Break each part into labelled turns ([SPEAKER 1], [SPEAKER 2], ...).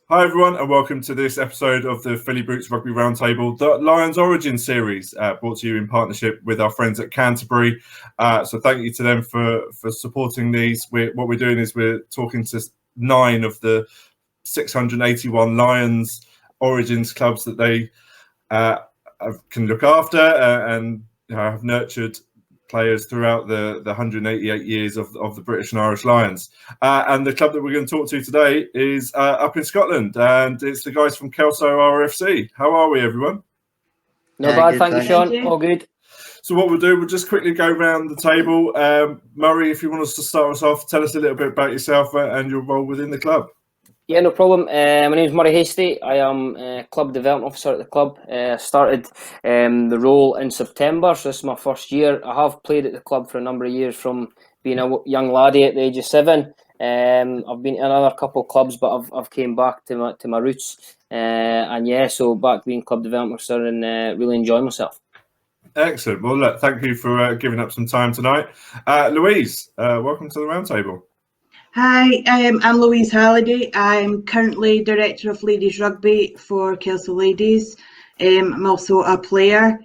[SPEAKER 1] Hi everyone, and welcome to this episode of the Philly Boots Rugby Roundtable, the Lions Origin series, brought to you in partnership with our friends at Canterbury. So thank you to them for supporting these. What we're doing is we're talking to 9 of the 681 Lions Origins clubs that they can look after and have nurtured players throughout the 188 years of the British and Irish Lions. And the club that we're going to talk to today is up in Scotland, and it's the guys from Kelso RFC. How are we, everyone?
[SPEAKER 2] Not bad, thank you, Sean. All good.
[SPEAKER 1] So what we'll do, we'll just quickly go around the table. Murray, if you want us to start us off, tell us a little bit about yourself and your role within the club.
[SPEAKER 2] Yeah, no problem. My name is Murray Hasty. I am Club Development Officer at the club. Started the role in September, so this is my first year. I have played at the club for a number of years, from being a young laddie at the age of 7. I've been in another couple of clubs, but I've came back to my roots. And yeah, so back being Club Development Officer and really enjoying myself.
[SPEAKER 1] Excellent. Well, look, thank you for giving up some time tonight. Louise, welcome to the roundtable.
[SPEAKER 3] Hi, I'm Louise Halliday. I'm currently Director of Ladies Rugby for Kelso Ladies. I'm also a player.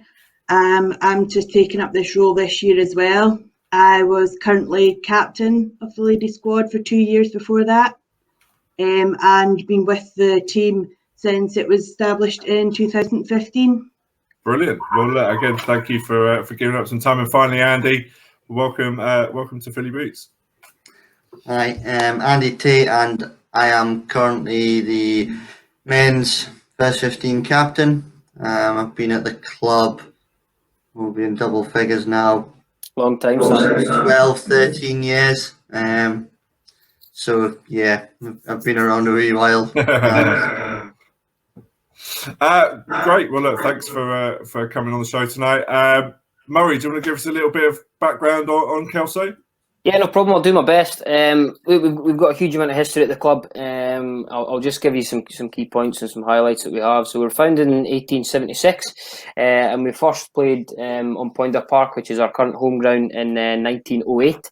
[SPEAKER 3] I'm just taking up this role this year as well. I was currently captain of the ladies squad for 2 years before that, and been with the team since it was established in 2015.
[SPEAKER 1] Brilliant. Well, look, again, thank you for giving up some time. And finally, Andy, welcome to Philly Boots.
[SPEAKER 4] Hi, I'm Andy Tate, and I am currently the men's first 15 captain. I've been at the club, we'll be in double figures now.
[SPEAKER 2] Long time,
[SPEAKER 4] 12, 13 years. So yeah, I've been around a wee while.
[SPEAKER 1] Great. Well, look, thanks for coming on the show tonight. Murray, do you want to give us a little bit of background on Kelso?
[SPEAKER 2] Yeah, no problem. I'll do my best. We've got a huge amount of history at the club. I'll just give you some key points and some highlights that we have. So we were founded in 1876, and we first played on Pointer Park, which is our current home ground, in 1908.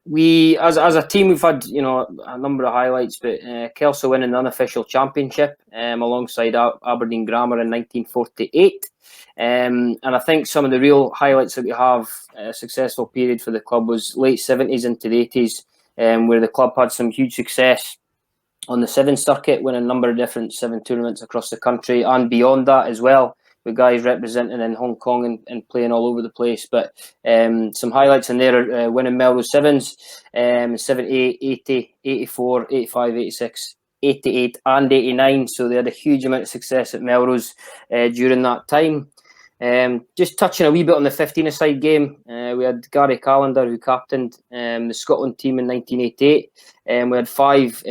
[SPEAKER 2] We, as a team, we've had a number of highlights, but Kelso winning the unofficial championship alongside Aberdeen Grammar in 1948. And I think some of the real highlights that we have, a successful period for the club, was late 70s into the 80s, where the club had some huge success on the 7 circuit, winning a number of different 7 tournaments across the country and beyond that as well, with guys representing in Hong Kong and playing all over the place. But some highlights in there are winning Melrose Sevens in 78, 80, 84, 85, 86, 88 and 89. So they had a huge amount of success at Melrose during that time. Just touching a wee bit on the 15-a-side game, we had Gary Callender, who captained the Scotland team in 1988. We had 5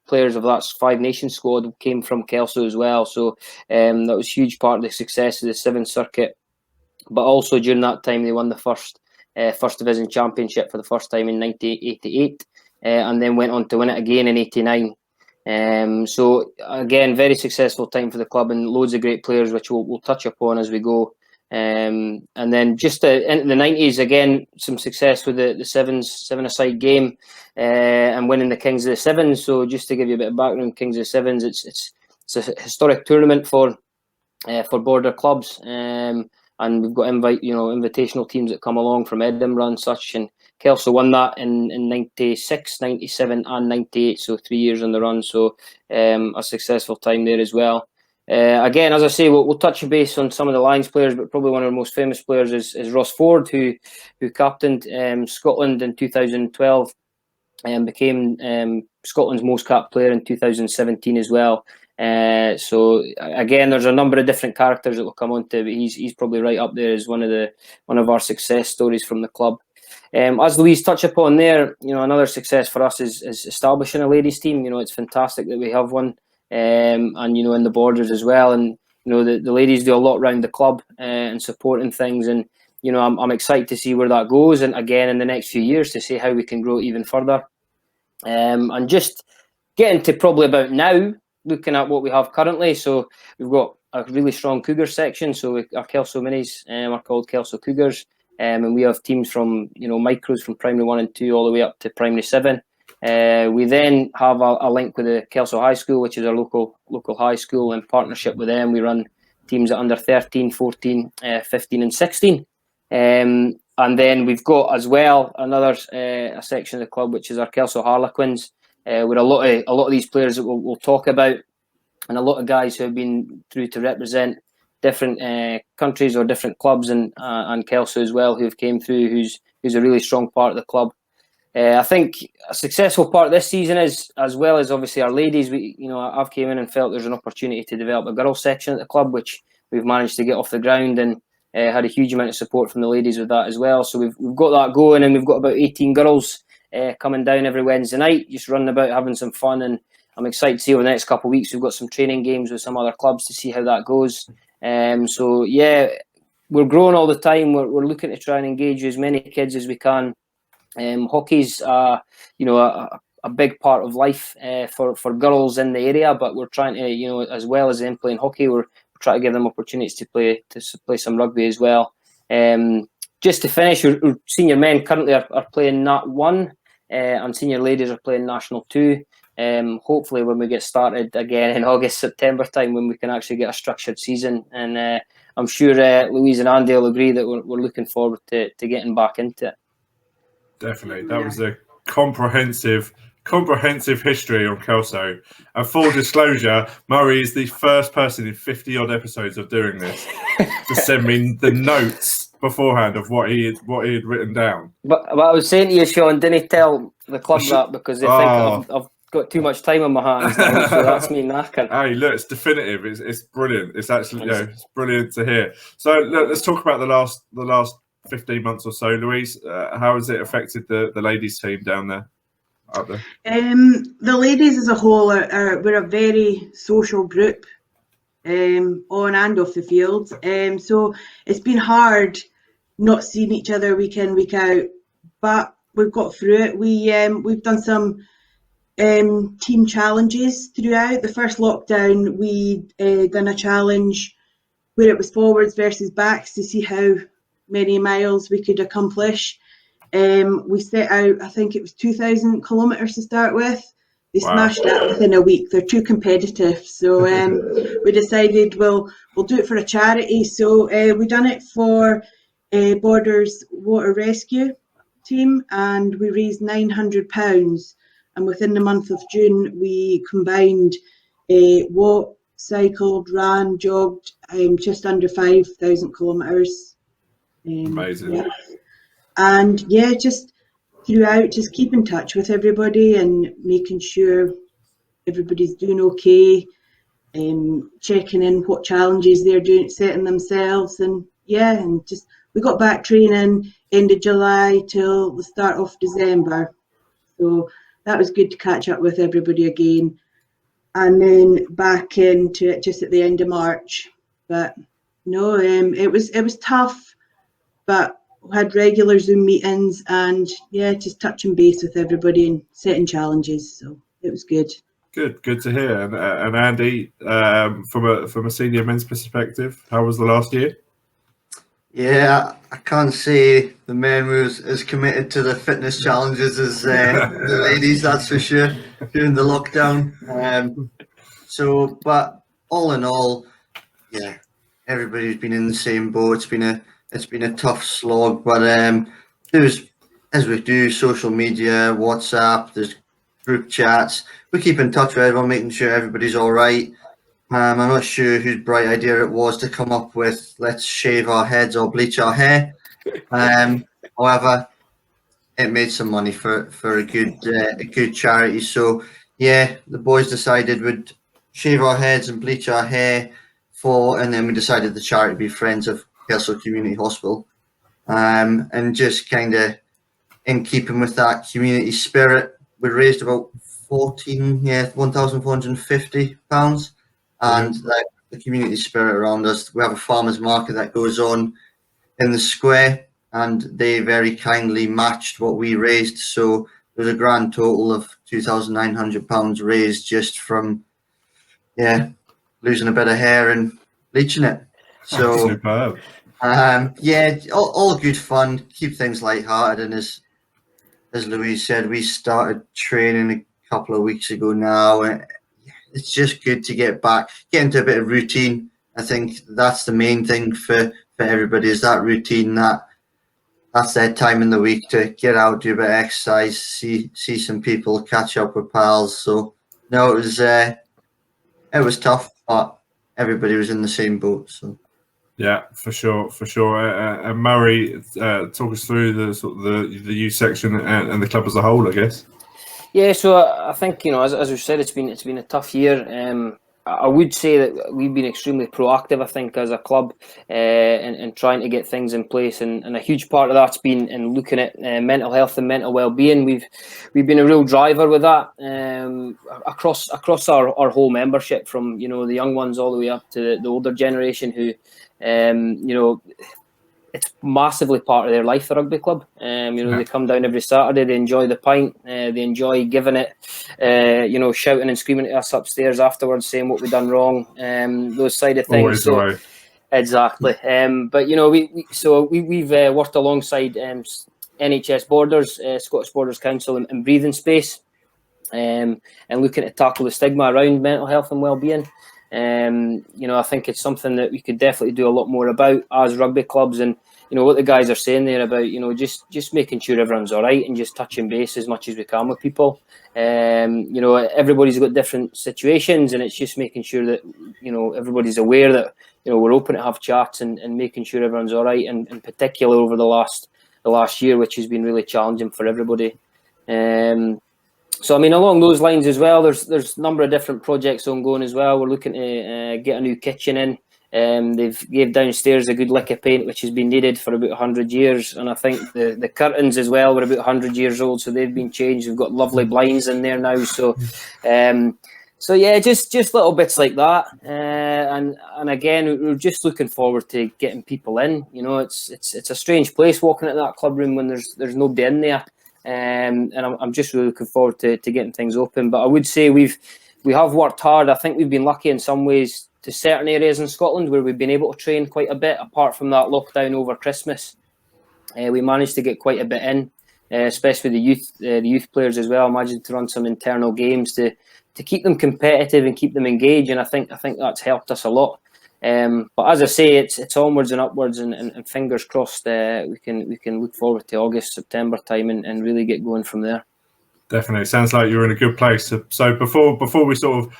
[SPEAKER 2] players of that 5 Nation squad came from Kelso as well. So that was a huge part of the success of the 7th circuit. But also during that time, they won the first division championship for the first time in 1988, and then went on to win it again in 89. So again, very successful time for the club, and loads of great players, which we'll touch upon as we go. And then just into the 90s, again, some success with the 7-a-side game, and winning the Kings of the Sevens. So just to give you a bit of background, Kings of the Sevens, it's a historic tournament for border clubs, and we've got invitational teams that come along from Edinburgh and such, and Kelso won that in 96, 97 and 98, so 3 years on the run. So a successful time there as well. Again, as I say, we'll touch base on some of the Lions players, but probably one of the most famous players is Ross Ford, who captained Scotland in 2012 and became Scotland's most capped player in 2017 as well. So again, there's a number of different characters that we'll come on to, but he's probably right up there as one of our success stories from the club. As Louise touched upon there, another success for us is establishing a ladies team. It's fantastic that we have one, and in the borders as well. And the ladies do a lot around the club and supporting things. And I'm excited to see where that goes. And again, in the next few years, to see how we can grow even further. And just getting to probably about now, looking at what we have currently. So we've got a really strong Cougar section. So our Kelso Minis are called Kelso Cougars. And we have teams from, micros from primary 1 and 2 all the way up to primary 7. We then have a link with the Kelso High School, which is our local high school. In partnership with them, we run teams at under 13, 14, 15 and 16. And then we've got as well another a section of the club, which is our Kelso Harlequins, with a lot of these players that we'll talk about, and a lot of guys who have been through to represent different countries or different clubs, and Kelso as well, who've came through, who's a really strong part of the club. I think a successful part of this season is, as well as obviously our ladies, I've came in and felt there's an opportunity to develop a girls section at the club, which we've managed to get off the ground, and had a huge amount of support from the ladies with that as well. So we've got that going, and we've got about 18 girls coming down every Wednesday night, just running about having some fun. And I'm excited to see over the next couple of weeks, we've got some training games with some other clubs to see how that goes. So yeah, we're growing all the time. We're looking to try and engage as many kids as we can. Hockey's a big part of life for girls in the area, but we're trying to, as well as them playing hockey, we're trying to give them opportunities to play some rugby as well. Just to finish, our senior men currently are playing Nat 1, and senior ladies are playing National 2. Hopefully when we get started again in August, September time, when we can actually get a structured season, and I'm sure Louise and Andy will agree that we're looking forward to getting back into it.
[SPEAKER 1] Definitely. That was a comprehensive history on Kelso. And full disclosure, Murray is the first person in 50 odd episodes of doing this to send me the notes beforehand of what he had written down.
[SPEAKER 2] But I was saying to you, Sean, didn't tell the club that, because they think I've got too much time on my hands now, so that's me knacking.
[SPEAKER 1] Hey, look, it's definitive. It's brilliant. It's actually it's brilliant to hear. So look, let's talk about the last 15 months or so. Louise, how has it affected the ladies team down there? Up there?
[SPEAKER 3] The ladies as a whole we're a very social group, on and off the field. So it's been hard not seeing each other week in, week out, but we've got through it. We've done some team challenges throughout. The first lockdown, we done a challenge where it was forwards versus backs to see how many miles we could accomplish. We set out, I think it was 2,000 kilometres to start with. They smashed that within a week. They're too competitive. So we decided we'll do it for a charity. So we done it for Borders Water Rescue Team, and we raised £900. And within the month of June, we combined walked, cycled, ran, jogged, just under 5,000 kilometres.
[SPEAKER 1] Amazing.
[SPEAKER 3] Yeah. And yeah, just throughout, just keep in touch with everybody and making sure everybody's doing okay, checking in what challenges they're doing, setting themselves, and just we got back training end of July till the start of December, so that was good to catch up with everybody again, and then back into it just at the end of March. But no, it was tough, but we had regular Zoom meetings and just touching base with everybody and setting challenges. So it was good.
[SPEAKER 1] Good to hear. And Andy, from a senior men's perspective, how was the last year?
[SPEAKER 4] Yeah, I can't say the men was as committed to the fitness challenges as the ladies, that's for sure, during the lockdown. But all in all, yeah, everybody's been in the same boat. It's been a tough slog, but there's, as we do, social media, WhatsApp, there's group chats. We keep in touch with everyone, making sure everybody's all right. I'm not sure whose bright idea it was to come up with let's shave our heads or bleach our hair. However, it made some money for a good charity. So yeah, the boys decided we'd shave our heads and bleach our hair and then we decided the charity would be Friends of Kelso Community Hospital, and just kind of in keeping with that community spirit, we raised about £1,450, and the community spirit around us. We have a farmers market that goes on in the square, and they very kindly matched what we raised. So there's a grand total of £2,900 raised just from losing a bit of hair and bleaching it. So
[SPEAKER 1] superb.
[SPEAKER 4] All good fun. Keep things lighthearted, and as as Louise said, we started training a couple of weeks ago now, and it's just good to get into a bit of routine. I think that's the main thing for everybody, is that routine, that's their time in the week to get out, do a bit of exercise, see some people, catch up with pals. So no, it was tough, but everybody was in the same boat. So
[SPEAKER 1] yeah, for sure. And Murray, talk us through the sort of the youth section and the club as a whole, I guess.
[SPEAKER 2] Yeah, so I think, as we said, it's been a tough year. I would say that we've been extremely proactive, I think, as a club, in trying to get things in place, and a huge part of that's been in looking at mental health and mental well-being. We've been a real driver with that across our whole membership, from the young ones all the way up to the older generation, who it's massively part of their life, the rugby club. They come down every Saturday, they enjoy the pint, they enjoy giving it, shouting and screaming at us upstairs afterwards, saying what we've done wrong, those side of things.
[SPEAKER 1] Always
[SPEAKER 2] Exactly. But we've worked alongside NHS Borders, Scottish Borders Council, and Breathing Space, and looking to tackle the stigma around mental health and well-being. I think it's something that we could definitely do a lot more about as rugby clubs, and what the guys are saying there about just making sure everyone's all right and just touching base as much as we can with people. Everybody's got different situations, and it's just making sure that everybody's aware that we're open to have chats and making sure everyone's all right, and in particular over the last year, which has been really challenging for everybody. So, along those lines as well, there's a number of different projects ongoing as well. We're looking to get a new kitchen in. They've gave downstairs a good lick of paint, which has been needed for about 100 years. And I think the curtains as well were about 100 years old, so they've been changed. We've got lovely blinds in there now. So yeah, just little bits like that. And again, we're just looking forward to getting people in. It's a strange place walking into that club room when there's nobody in there. And I'm just really looking forward to getting things open. But I would say we have worked hard. I think we've been lucky in some ways to certain areas in Scotland where we've been able to train quite a bit. Apart from that lockdown over Christmas, we managed to get quite a bit in, especially the youth players as well. I imagine to run some internal games to keep them competitive and keep them engaged. And I think that's helped us a lot. But as I say, it's onwards and upwards, and fingers crossed we can look forward to August, September time and really get going from there.
[SPEAKER 1] Definitely, sounds like you're in a good place. So before we sort of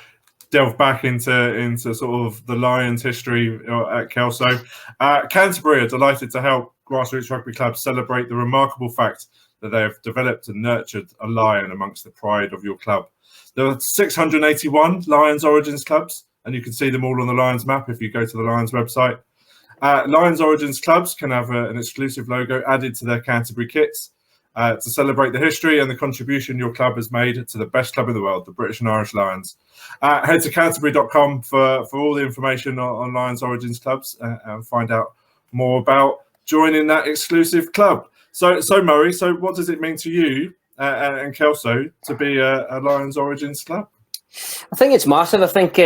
[SPEAKER 1] delve back into sort of the Lions' history at Kelso, Canterbury are delighted to help grassroots rugby clubs celebrate the remarkable fact that they have developed and nurtured a lion amongst the pride of your club. There are 681 Lions Origins clubs, and you can see them all on the Lions map if you go to the Lions website. Lions Origins clubs can have an exclusive logo added to their Canterbury kits to celebrate the history and the contribution your club has made to the best club in the world, the British and Irish Lions. Head to canterbury.com for all the information on Lions Origins clubs and find out more about joining that exclusive club. So Murray, what does it mean to you and Kelso to be a Lions Origins club?
[SPEAKER 2] I think it's massive. I think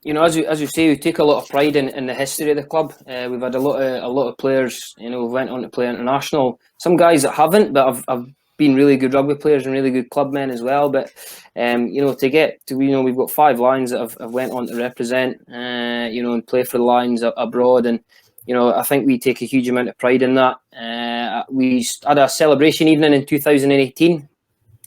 [SPEAKER 2] as you say, we take a lot of pride in the history of the club. We've had a lot of players, who went on to play international. Some guys that haven't, but have been really good rugby players and really good clubmen as well. But to get to, we've got 5 Lions that have went on to represent, and play for the Lions abroad. And I think we take a huge amount of pride in that. We had a celebration evening in 2018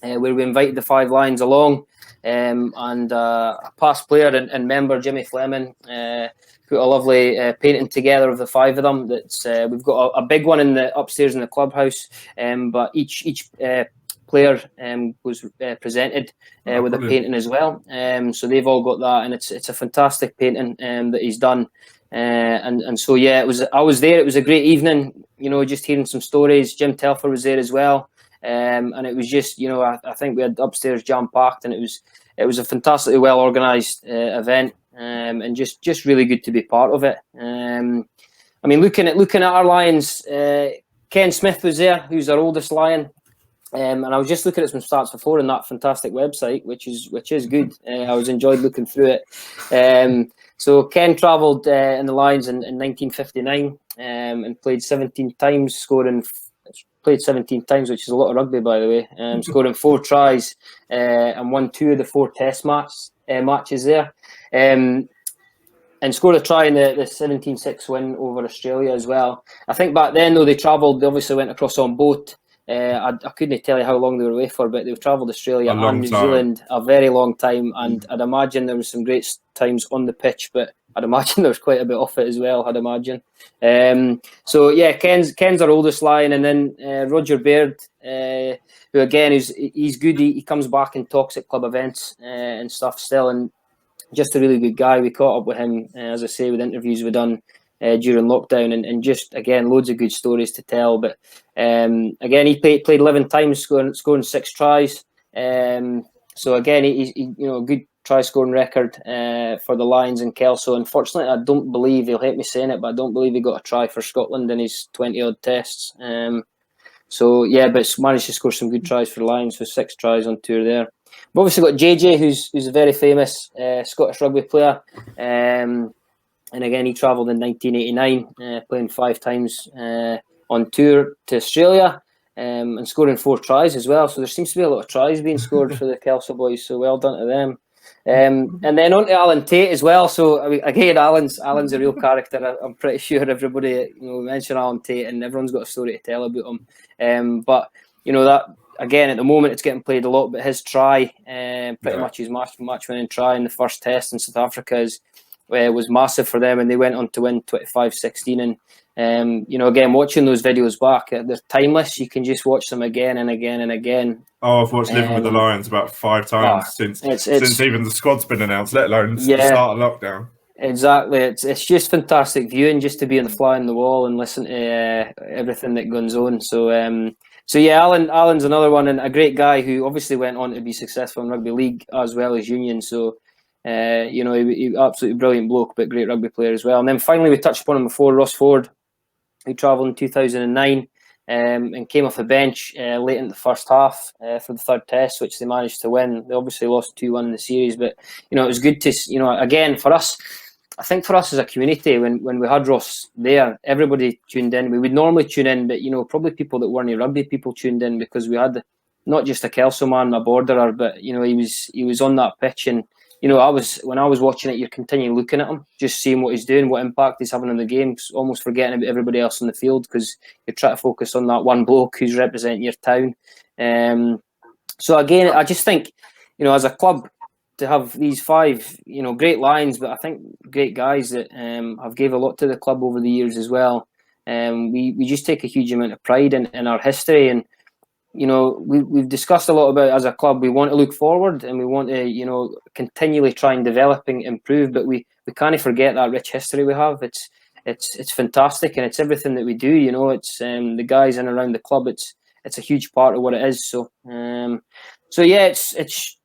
[SPEAKER 2] where we invited the 5 Lions along. And a past player and member, Jimmy Fleming, put a lovely painting together of the 5 of them. That's we've got a big one in the upstairs in the clubhouse, but each player was presented with a painting as well. So they've all got that, and it's a fantastic painting that he's done. And so yeah, I was there. It was a great evening. Just hearing some stories. Jim Telfer was there as well. And it was just, I think we had upstairs jam packed, and it was a fantastically well organised event, and just really good to be part of it. Looking at our Lions, Ken Smith was there, who's our oldest Lion, and I was just looking at some stats before on that fantastic website, which is good. I was enjoyed looking through it. So Ken travelled in the Lions in 1959 and played 17 times, played 17 times, which is a lot of rugby, by the way. Scoring 4 tries and won 2 of the 4 test matches there. And scored a try in the 17-6 win over Australia as well. I think back then, though, they obviously went across on boat. I couldn't tell you how long they were away for, but they've travelled Australia and New Zealand a very long time. And I'd imagine there was some great times on the pitch, but I'd imagine there was quite a bit off it as well, I'd imagine. So, yeah, Ken's our oldest Lion. And then Roger Baird, who, again, he's good. He comes back and talks at club events and stuff still. And just a really good guy. We caught up with him, as I say, with interviews we've done during lockdown, and just, again, loads of good stories to tell. But again, he played 11 times, scoring 6 tries. So again, he's a good try scoring record for the Lions in Kelso. Unfortunately, I don't believe, he'll hate me saying it, but I don't believe he got a try for Scotland in his 20-odd tests. So yeah, but managed to score some good tries for the Lions, with 6 tries on tour there. We've obviously got JJ, who's a very famous Scottish rugby player. And again, he travelled in 1989, playing 5 times on tour to Australia, and scoring 4 tries as well. So there seems to be a lot of tries being scored for the Kelso boys. So well done to them. And then on to Alan Tate as well. So again, Alan's a real character. I'm pretty sure everybody, mention Alan Tate, and everyone's got a story to tell about him. But that. Again, at the moment, it's getting played a lot, but his try, pretty much his match-winning try in the first test in South Africa was massive for them, and they went on to win 25-16. And, again, watching those videos back, they're timeless. You can just watch them again and again and again.
[SPEAKER 1] Oh, I've watched Living with the Lions about 5 times since even the squad's been announced, let alone the start of lockdown.
[SPEAKER 2] Exactly. It's just fantastic viewing, just to be on the fly on the wall and listen to everything that goes on. So yeah, Alan's another one, and a great guy who obviously went on to be successful in rugby league as well as union. So, he absolutely brilliant bloke, but great rugby player as well. And then finally, we touched upon him before, Ross Ford, who travelled in 2009 and came off the bench late in the first half for the 3rd test, which they managed to win. They obviously lost 2-1 in the series, but it was good to, again, for us. I think for us as a community, when we had Ross there, everybody tuned in. We would normally tune in, but probably people that weren't rugby people tuned in, because we had not just a Kelso man, a borderer, but he was on that pitch, and when I was watching it, you're continually looking at him, just seeing what he's doing, what impact he's having on the game, almost forgetting about everybody else on the field, because you're trying to focus on that one bloke who's representing your town. So again, I just think, as a club, to have these 5, great Lions, but I think great guys that have gave a lot to the club over the years as well. We just take a huge amount of pride in our history, and we've discussed a lot about, as a club, we want to look forward, and we want to continually try and develop and improve, but we can't forget that rich history we have. It's fantastic, and it's everything that we do. It's the guys in and around the club. It's a huge part of what it is. So yeah, it's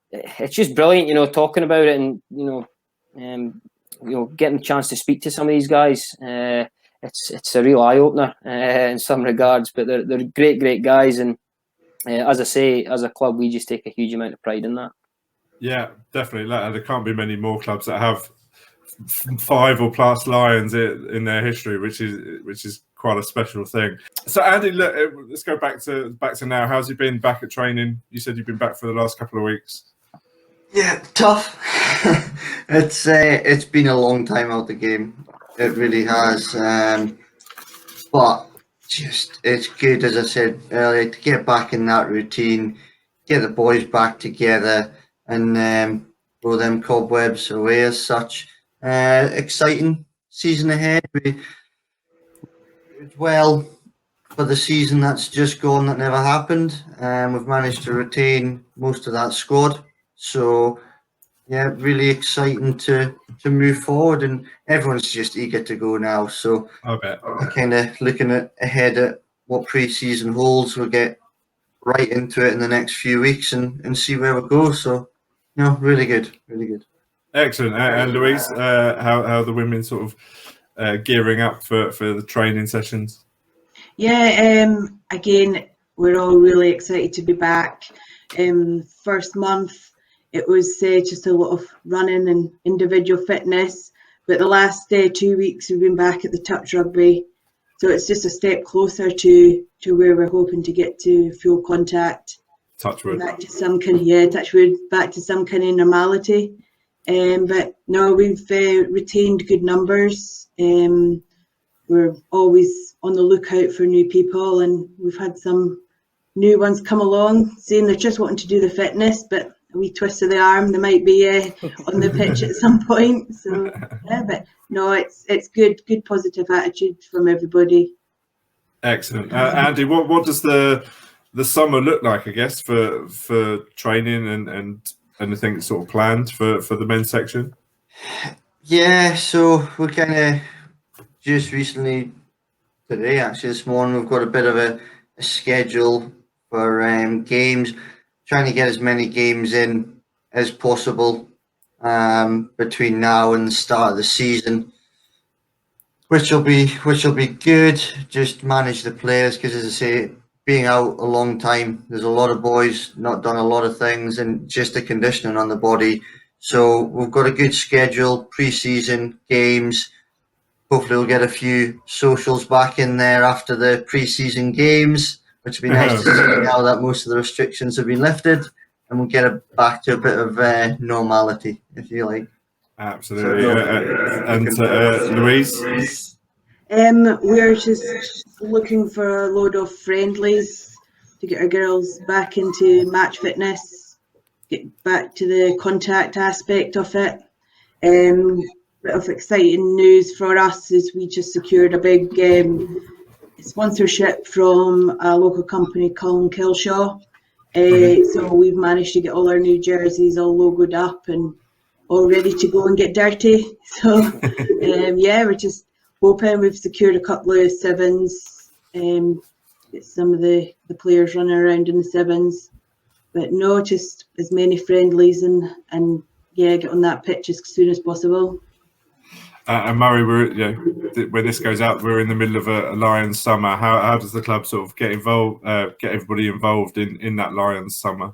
[SPEAKER 2] just brilliant, talking about it, and getting a chance to speak to some of these guys. It's a real eye opener in some regards, but they're great guys, and as I say, as a club, we just take a huge amount of pride in that. Yeah,
[SPEAKER 1] definitely. There can't be many more clubs that have 5 or plus Lions in their history, which is quite a special thing. So Andy, let's go back to now. How's it been back at training? You said you've been back for the last couple of weeks.
[SPEAKER 4] Yeah, tough. It's been a long time out the game. It really has. But it's good, as I said earlier, to get back in that routine, get the boys back together, and blow them cobwebs away as such. Exciting season ahead. We well for the season that's just gone, that never happened. We've managed to retain most of that squad. So yeah, really exciting to move forward, and everyone's just eager to go now. So
[SPEAKER 1] I bet.
[SPEAKER 4] Kind of looking ahead at what pre-season holds. We'll get right into it in the next few weeks and see where we go. So really good.
[SPEAKER 1] Excellent. And Louise, how are the women sort of gearing up for the training sessions?
[SPEAKER 3] Yeah, again, we're all really excited to be back. First month, it was just a lot of running and individual fitness, but the last 2 weeks we've been back at the touch rugby, So it's just a step closer to where we're hoping to get to full contact.
[SPEAKER 1] Touch wood.
[SPEAKER 3] Back to some kind back to some kind of normality. But no, we've retained good numbers. We're always on the lookout for new people, and we've had some new ones come along saying they're just wanting to do the fitness, but a wee twist of the arm, they might be on the pitch at some point. So yeah, but no, it's good positive attitude from everybody.
[SPEAKER 1] Excellent. Andy, what does the summer look like, I guess, for training and anything sort of planned for the men's section?
[SPEAKER 4] Yeah, so we kind of just recently, today actually, this morning, we've got a bit of a schedule for games, trying to get as many games in as possible between now and the start of the season, which will be good. Just manage the players, because as I say, being out a long time, there's a lot of boys not done a lot of things, and just the conditioning on the body. So we've got a good schedule, pre-season games. Hopefully we'll get a few socials back in there after the pre-season games, which would be nice to see now that most of the restrictions have been lifted, and we'll get it back to a bit of normality, if you like.
[SPEAKER 1] Absolutely. And Louise?
[SPEAKER 3] We're just looking for a load of friendlies to get our girls back into match fitness, get back to the contact aspect of it. Bit of exciting news for us is we just secured a big sponsorship from a local company called Kelso. So we've managed to get all our new jerseys all logoed up and all ready to go and get dirty. So yeah, we're just hoping. We've secured a couple of sevens, get some of the players running around in the sevens, but no, just as many friendlies and yeah, get on that pitch as soon as possible.
[SPEAKER 1] And Murray, when this goes out, we're in the middle of a Lions summer. How does the club sort of get everybody involved in that Lions summer?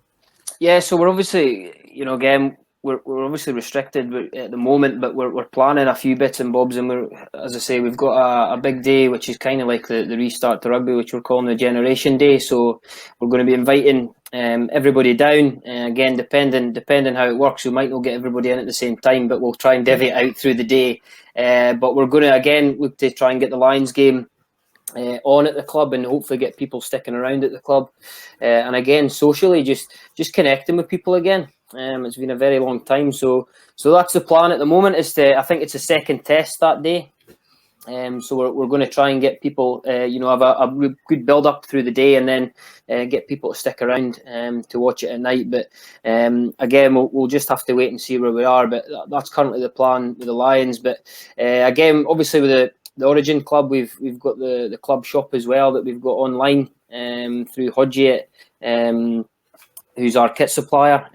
[SPEAKER 2] Yeah, so we're obviously, again, we're obviously restricted at the moment, but we're planning a few bits and bobs, and as I say, we've got a big day, which is kind of like the restart to rugby, which we're calling the Generation Day. So we're going to be inviting everybody down. Again, depending how it works, we might not get everybody in at the same time, but we'll try and divvy it out through the day. But we're going to again look to try and get the Lions game on at the club, and hopefully get people sticking around at the club. And again, socially, just connecting with people again. It's been a very long time, so that's the plan at the moment. I think it's a second test that day. So we're going to try and get people, have a good build up through the day, and then get people to stick around to watch it at night. But again, we'll just have to wait and see where we are. But that's currently the plan with the Lions. But again, obviously with the Origin Club, we've got the club shop as well that we've got online through Hodgie, who's our kit supplier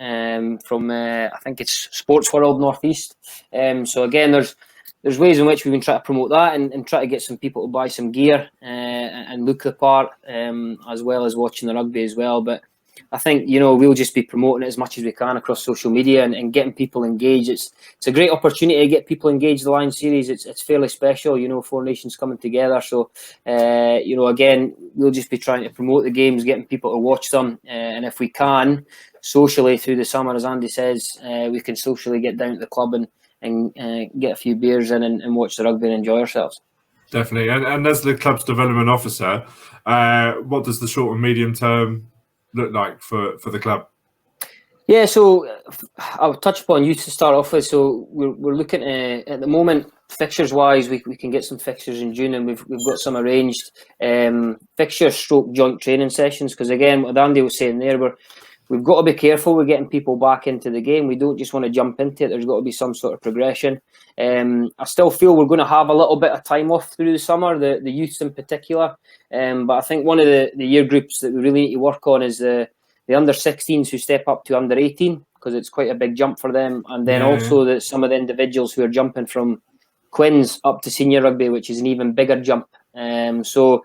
[SPEAKER 2] from I think it's Sports World Northeast. So again, there's ways in which we can try to promote that and try to get some people to buy some gear and look the part, as well as watching the rugby as well. But I think, we'll just be promoting it as much as we can across social media and getting people engaged. It's a great opportunity to get people engaged. The Lions series, it's fairly special, 4 nations coming together. So, again, we'll just be trying to promote the games, getting people to watch them. And if we can, socially through the summer, as Andy says, we can socially get down to the club and get a few beers in and watch the rugby and enjoy ourselves.
[SPEAKER 1] Definitely. And as the club's development officer, what does the short and medium term look like for the club?
[SPEAKER 2] Yeah, so I'll touch upon youth to start off with. So we're looking at the moment, fixtures wise, we can get some fixtures in June, and we've got some arranged fixtures stroke joint training sessions, because again, what Andy was saying there, we've got to be careful with getting people back into the game. We don't just want to jump into it. There's got to be some sort of progression. I still feel we're going to have a little bit of time off through the summer, the youths in particular. But I think one of the year groups that we really need to work on is the under-16s who step up to under-18, because it's quite a big jump for them. And then also some of the individuals who are jumping from Quins up to senior rugby, which is an even bigger jump. So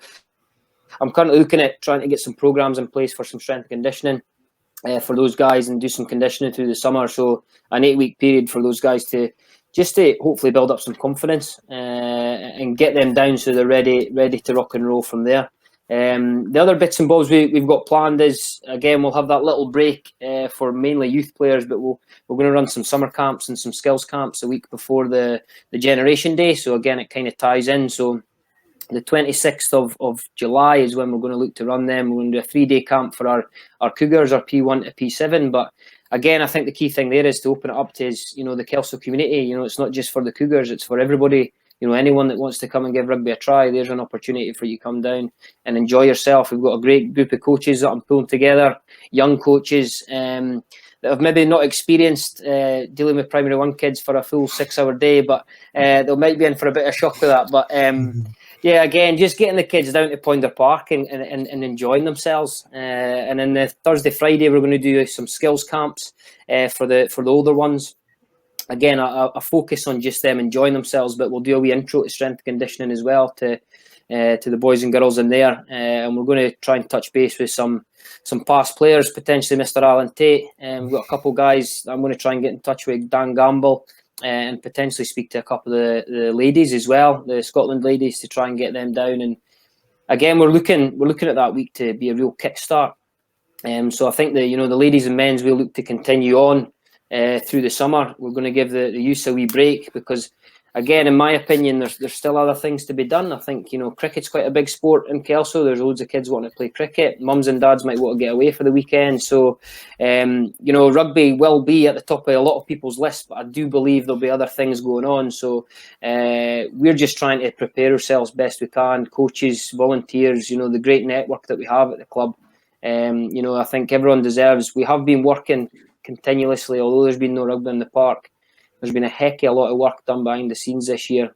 [SPEAKER 2] I'm currently looking at trying to get some programs in place for some strength and conditioning for those guys, and do some conditioning through the summer. So an 8-week period for those guys to just to hopefully build up some confidence and get them down so they're ready to rock and roll from there. The other bits and bobs we've got planned is, again, we'll have that little break for mainly youth players, but we're going to run some summer camps and some skills camps a week before the Generation Day. So again, it kind of ties in. So the 26th of July is when we're going to look to run them. We're going to do a 3-day camp for our Cougars, our P1 to P7. But again, I think the key thing there is to open it up to the Kelso community. It's not just for the Cougars, it's for everybody. Anyone that wants to come and give rugby a try, there's an opportunity for you to come down and enjoy yourself. We've got a great group of coaches that I'm pulling together, young coaches that have maybe not experienced dealing with primary 1 kids for a full 6-hour day, but they might be in for a bit of shock with that. But yeah, again, just getting the kids down to Ponder Park and enjoying themselves. And then the Thursday, Friday, we're going to do some skills camps for the older ones. Again, a focus on just them enjoying themselves, but we'll do a wee intro to strength conditioning as well to the boys and girls in there. And we're going to try and touch base with some past players, potentially Mr. Alan Tate. We've got a couple of guys I'm going to try and get in touch with, Dan Gamble, and potentially speak to a couple of the ladies as well, the Scotland ladies, to try and get them down. And again, we're looking at that week to be a real kickstart. So I think the ladies and men's will look to continue on through the summer. We're going to give the youth a wee break because, again, in my opinion, there's still other things to be done. I think cricket's quite a big sport in Kelso. There's loads of kids wanting to play cricket. Mums and dads might want to get away for the weekend. So rugby will be at the top of a lot of people's list, but I do believe there'll be other things going on. So we're just trying to prepare ourselves best we can. Coaches, volunteers, the great network that we have at the club. I think everyone deserves. We have been working continuously, although there's been no rugby in the park. There's been a heck of a lot of work done behind the scenes this year.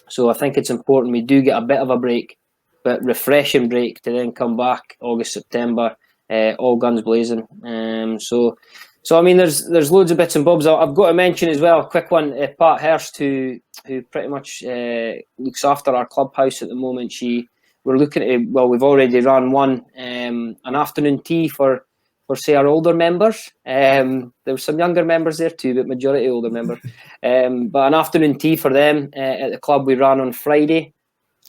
[SPEAKER 2] So I think it's important we do get a bit of a break, but refreshing break to then come back August, September, all guns blazing. So I mean, there's loads of bits and bobs. I've got to mention as well, a quick one, Pat Hurst, who pretty much looks after our clubhouse at the moment. We're looking at, we've already run one, an afternoon tea for say our older members. There were some younger members there too, but majority older members. But an afternoon tea for them at the club we ran on Friday,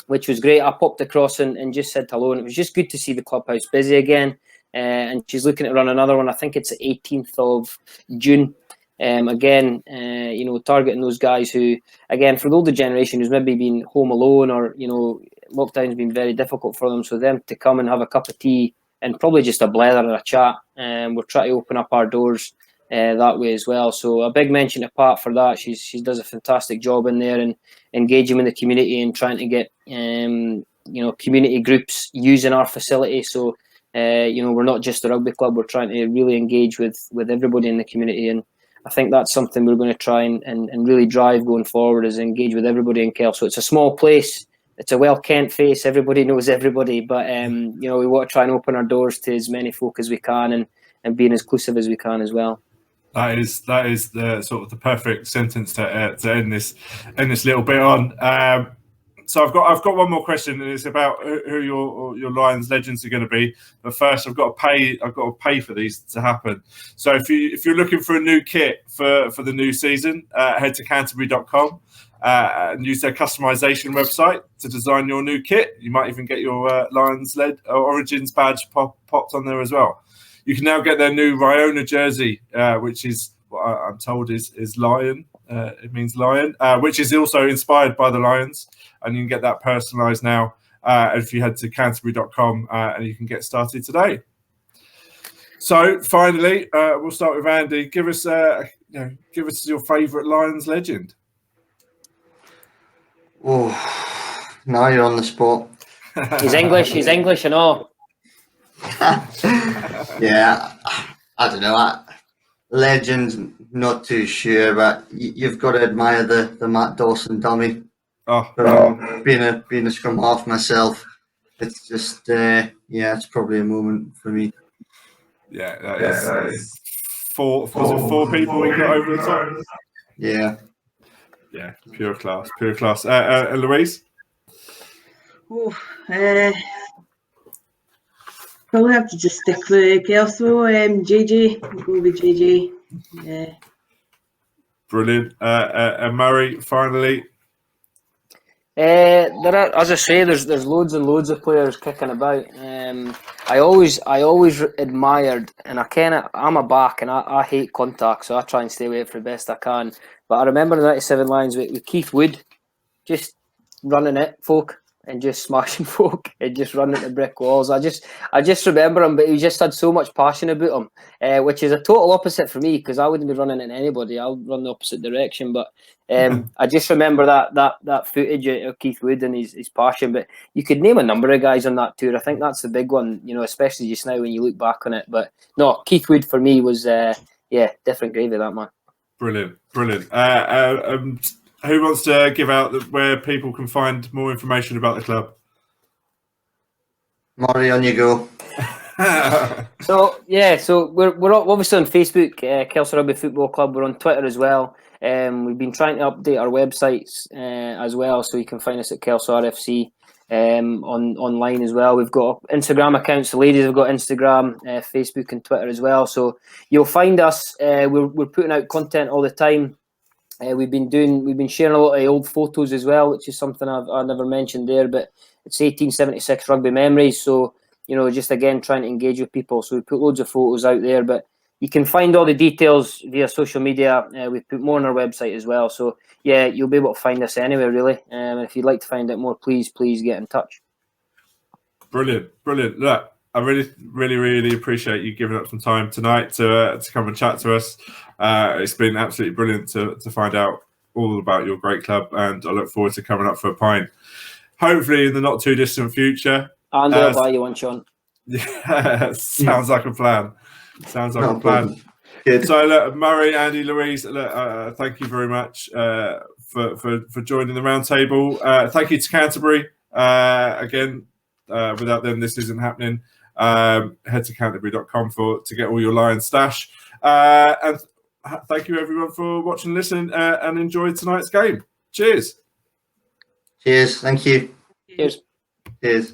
[SPEAKER 2] which was great. I popped across and just said hello, and it was just good to see the clubhouse busy again. And she's looking to run another one. I think it's the 18th of June. Again, targeting those guys who, again, for the older generation who's maybe been home alone or, lockdown's been very difficult for them. So them to come and have a cup of tea and probably just a blether and a chat. We're trying to open up our doors that way as well. So a big mention to Pat for that. She does a fantastic job in there and engaging with the community and trying to get community groups using our facility. So we're not just a rugby club. We're trying to really engage with everybody in the community, and I think that's something we're going to try and really drive going forward, is engage with everybody in Kelso. It's a small place. It's a well-kent face. Everybody knows everybody. But, we want to try and open our doors to as many folk as we can and being as inclusive as we can as well.
[SPEAKER 1] That is the sort of the perfect sentence to end this little bit on. So I've got one more question, and it's about who your Lions legends are going to be. But first, I've got to pay for these to happen. So if you're looking for a new kit for the new season, head to Canterbury.com. And use their customization website to design your new kit. You might even get your Lions Origins badge popped on there as well. You can now get their new Riona jersey, which is what I'm told is lion. It means lion, which is also inspired by the Lions, and you can get that personalised now if you head to Canterbury.com, and you can get started today. So finally, we'll start with Andy. Give us your favourite Lions legend.
[SPEAKER 4] Oh, now you're on the spot.
[SPEAKER 2] He's English and all.
[SPEAKER 4] Yeah, I don't know. Legends, not too sure, but you've got to admire the Matt Dawson dummy. Being a scrum half myself, it's just it's probably a moment for me.
[SPEAKER 1] Yeah, that is four people we got over the top.
[SPEAKER 4] Yeah.
[SPEAKER 1] Yeah, pure class. Louise?
[SPEAKER 3] Probably have to just stick with Kelso. JJ, go with JJ.
[SPEAKER 1] Brilliant. And Murray, finally.
[SPEAKER 2] There are, as I say, there's loads and loads of players kicking about. I always admired, and I'm a back, and I hate contact, so I try and stay away for the best I can. But I remember the 97 Lions with Keith Wood, just running it, folk, and just smashing folk, and just running into brick walls. I just remember him, but he just had so much passion about him, which is a total opposite for me, because I wouldn't be running into anybody. I'll run the opposite direction. But I just remember that footage of Keith Wood and his passion. But you could name a number of guys on that tour. I think that's the big one, especially just now when you look back on it. But no, Keith Wood for me was different gravy, that man.
[SPEAKER 1] Brilliant. Who wants to give out where people can find more information about the club?
[SPEAKER 4] Murray, on you go.
[SPEAKER 2] So we're obviously on Facebook, Kelso Rugby Football Club. We're on Twitter as well. We've been trying to update our websites as well, so you can find us at Kelso RFC online as well. We've got Instagram accounts. The ladies have got Instagram, Facebook, and Twitter as well. So you'll find us. We're putting out content all the time. We've been sharing a lot of old photos as well, which is something I never mentioned there, but it's 1876 rugby memories. So, just again, trying to engage with people. So we put loads of photos out there, but you can find all the details via social media. We've put more on our website as well. So yeah, you'll be able to find us anywhere really. If you'd like to find out more, please get in touch.
[SPEAKER 1] Brilliant. Look, I really appreciate you giving up some time tonight to come and chat to us. It's been absolutely brilliant to find out all about your great club, and I look forward to coming up for a pint, hopefully in the not too distant future.
[SPEAKER 2] And I'll buy you one, Sean.
[SPEAKER 1] Yeah, sounds like a plan.
[SPEAKER 4] Good.
[SPEAKER 1] So look, Murray, Andy, Louise, look, thank you very much for joining the round table. Thank you to Canterbury again. Without them, this isn't happening. Head to canterbury.com to get all your Lions stash. And thank you everyone for watching, listening, and enjoy tonight's game. Cheers.
[SPEAKER 4] Cheers. Thank you.
[SPEAKER 2] Cheers.
[SPEAKER 4] Cheers.